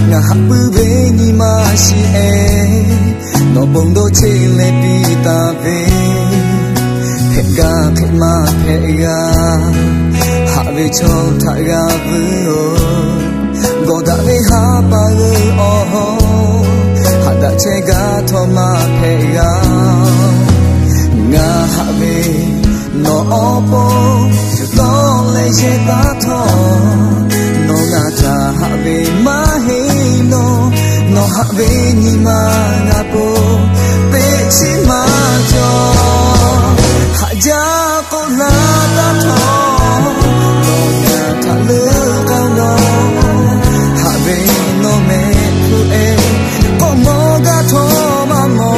nga hapu be ni ma shi e no bong do che le pi ta ve phe ga phe ma phe ga ha ve cho tha ga bu go da ve ha pa ge oh ha da che ga tho ma phe ga nga ha ve no opo lo le ye ta tho no nga ta ha ve ma he no ha ve ni ma nga po pe chi ma jo ha ja ko na ta tho no nga ta le ka no ha ve no me ku e ko mo ga tho ma mo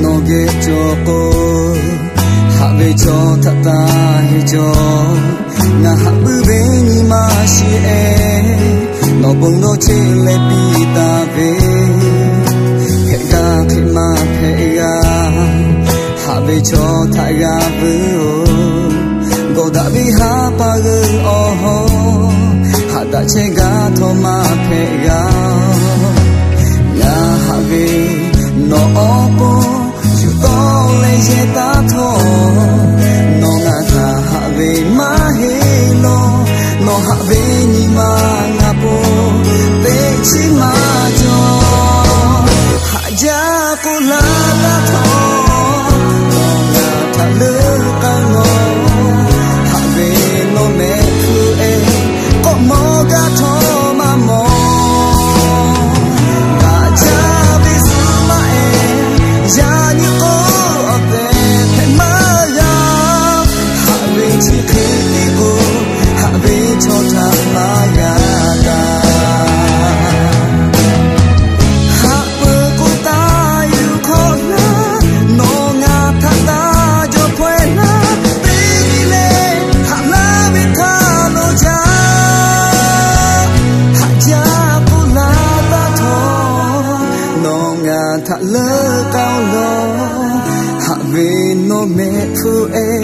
no ge cho ko ha ve cho tha ta hi cho na ha bu be ni ma shi e no bong no che le pi ta ve phe ga phe ma phe ga ha ve cho tha ga bu go da vi ha pa ge oh ha da che ga tho ma phe ga ya ha ve no opo you only ye ta tho no nga tha ha ve ma he no ha ve ni ma nga po pe chi ma jo ha ja ko la ta tho no nga tha le ka no ha ve no me ku e ko mo ga tho ma mo tha lơ cao lo hạ về nó mẹ thu em